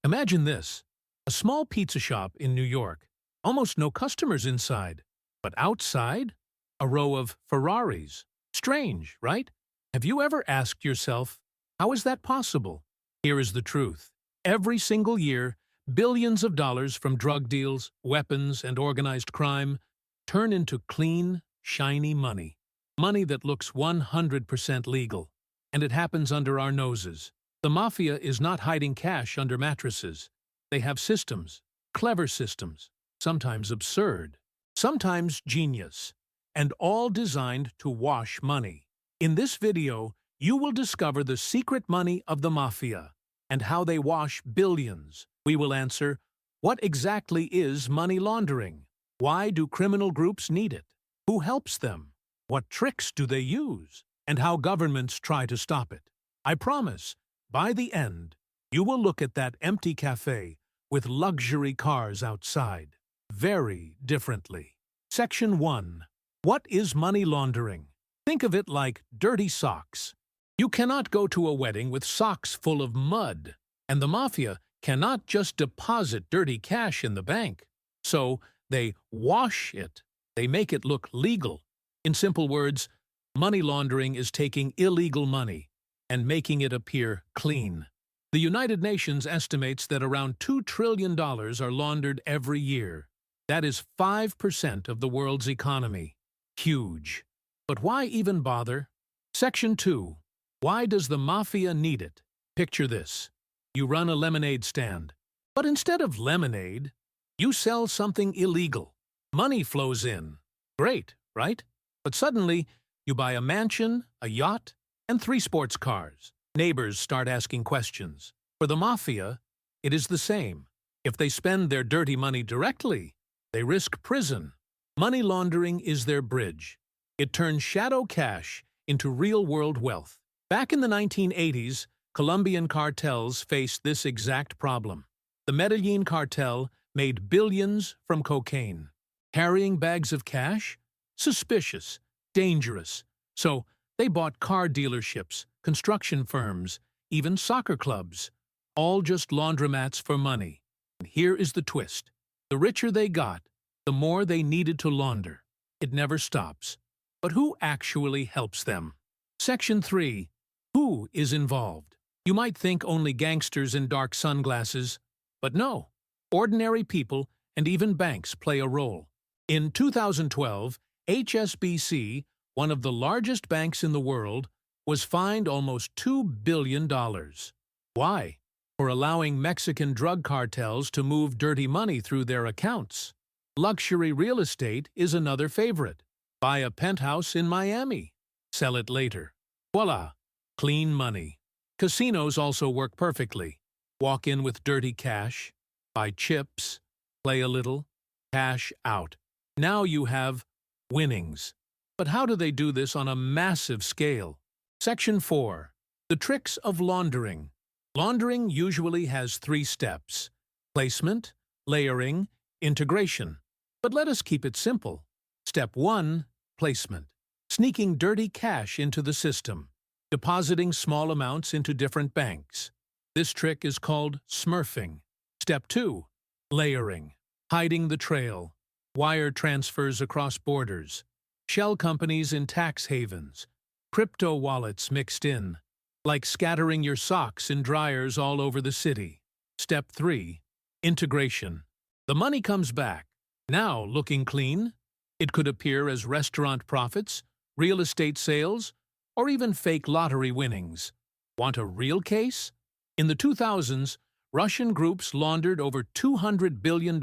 Imagine this, a small pizza shop in New York, almost no customers inside, but outside, a row of Ferraris. Strange, right? Have you ever asked yourself, how is that possible? Here is the truth. Every single year, billions of dollars from drug deals, weapons, and organized crime turn into clean, shiny money. Money that looks 100% legal. And it happens under our noses. The mafia is not hiding cash under mattresses. They have systems, clever systems, sometimes absurd, sometimes genius, and all designed to wash money. In this video, you will discover the secret money of the mafia and how they wash billions. We will answer, what exactly is money laundering? Why do criminal groups need it? Who helps them? What tricks do they use? And how governments try to stop it. I promise, by the end, you will look at that empty cafe with luxury cars outside very differently. Section 1. What is money laundering? Think of it like dirty socks. You cannot go to a wedding with socks full of mud, and the mafia cannot just deposit dirty cash in the bank. So they wash it. They make it look legal. In simple words, money laundering is taking illegal money and making it appear clean. The United Nations estimates that around $2 trillion are laundered every year. That is 5% of the world's economy. Huge. But why even bother? Section 2. Why does the mafia need it? Picture this. You run a lemonade stand. But instead of lemonade, you sell something illegal. Money flows in. Great, right? But suddenly, you buy a mansion, a yacht, and 3 sports cars. Neighbors start asking questions. For the mafia, it is the same. If they spend their dirty money directly, they risk prison. Money laundering is their bridge. It turns shadow cash into real-world wealth. Back in the 1980s, Colombian cartels faced this exact problem. The Medellin cartel made billions from cocaine. Carrying bags of cash? Suspicious, dangerous. So they bought car dealerships, construction firms, even soccer clubs, all just laundromats for money. And here is the twist. The richer they got, the more they needed to launder. It never stops. But who actually helps them? Section 3. Who is involved? You might think only gangsters in dark sunglasses, but no. Ordinary people and even banks play a role. In 2012, HSBC, one of the largest banks in the world, was fined almost $2 billion. Why? For allowing Mexican drug cartels to move dirty money through their accounts. Luxury real estate is another favorite. Buy a penthouse in Miami. Sell it later. Voila! Clean money. Casinos also work perfectly. Walk in with dirty cash, buy chips, play a little, cash out. Now you have winnings. But how do they do this on a massive scale? Section 4. The tricks of laundering. Laundering usually has 3 steps: placement, layering, integration. But let us keep it simple. Step 1. Placement. Sneaking dirty cash into the system. Depositing small amounts into different banks. This trick is called smurfing. Step 2. Layering. Hiding the trail. Wire transfers across borders. Shell companies in tax havens. Crypto wallets mixed in. Like scattering your socks in dryers all over the city. Step 3. Integration. The money comes back. Now looking clean. It could appear as restaurant profits, real estate sales, or even fake lottery winnings. Want a real case? In the 2000s, Russian groups laundered over $200 billion.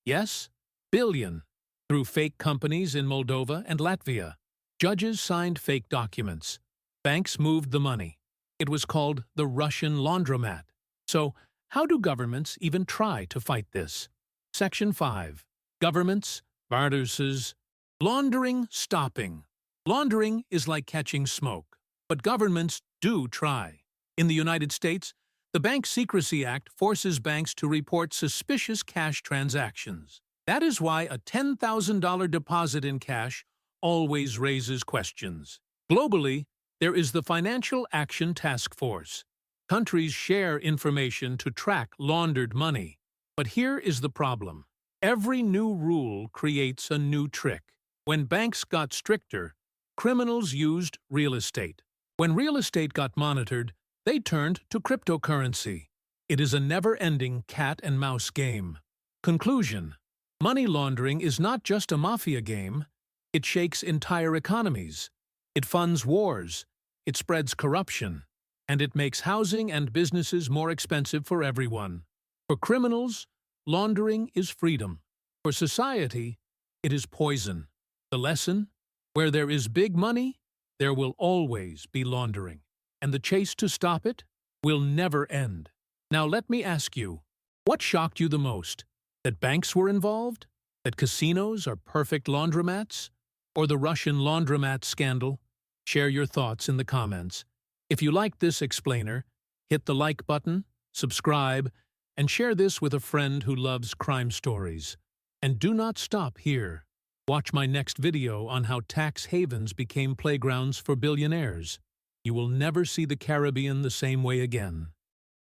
Yes, billion. Through fake companies in Moldova and Latvia. Judges signed fake documents. Banks moved the money. It was called the Russian Laundromat. So, how do governments even try to fight this? Section 5. Governments versus laundering stopping. Laundering is like catching smoke, but governments do try. In the United States, the Bank Secrecy Act forces banks to report suspicious cash transactions. That is why a $10,000 deposit in cash always raises questions. Globally, there is the Financial Action Task Force. Countries share information to track laundered money. But here is the problem. Every new rule creates a new trick. When banks got stricter, criminals used real estate. When real estate got monitored, they turned to cryptocurrency. It is a never-ending cat-and-mouse game. Conclusion: money laundering is not just a mafia game. It shakes entire economies. It funds wars. It spreads corruption. And it makes housing and businesses more expensive for everyone. For criminals, laundering is freedom. For society, it is poison. The lesson? Where there is big money, there will always be laundering. And the chase to stop it will never end. Now let me ask you, what shocked you the most? That banks were involved? That casinos are perfect laundromats? Or the Russian Laundromat scandal? Share your thoughts in the comments. If you liked this explainer, hit the like button, subscribe, and share this with a friend who loves crime stories. And do not stop here. Watch my next video on how tax havens became playgrounds for billionaires. You will never see the Caribbean the same way again.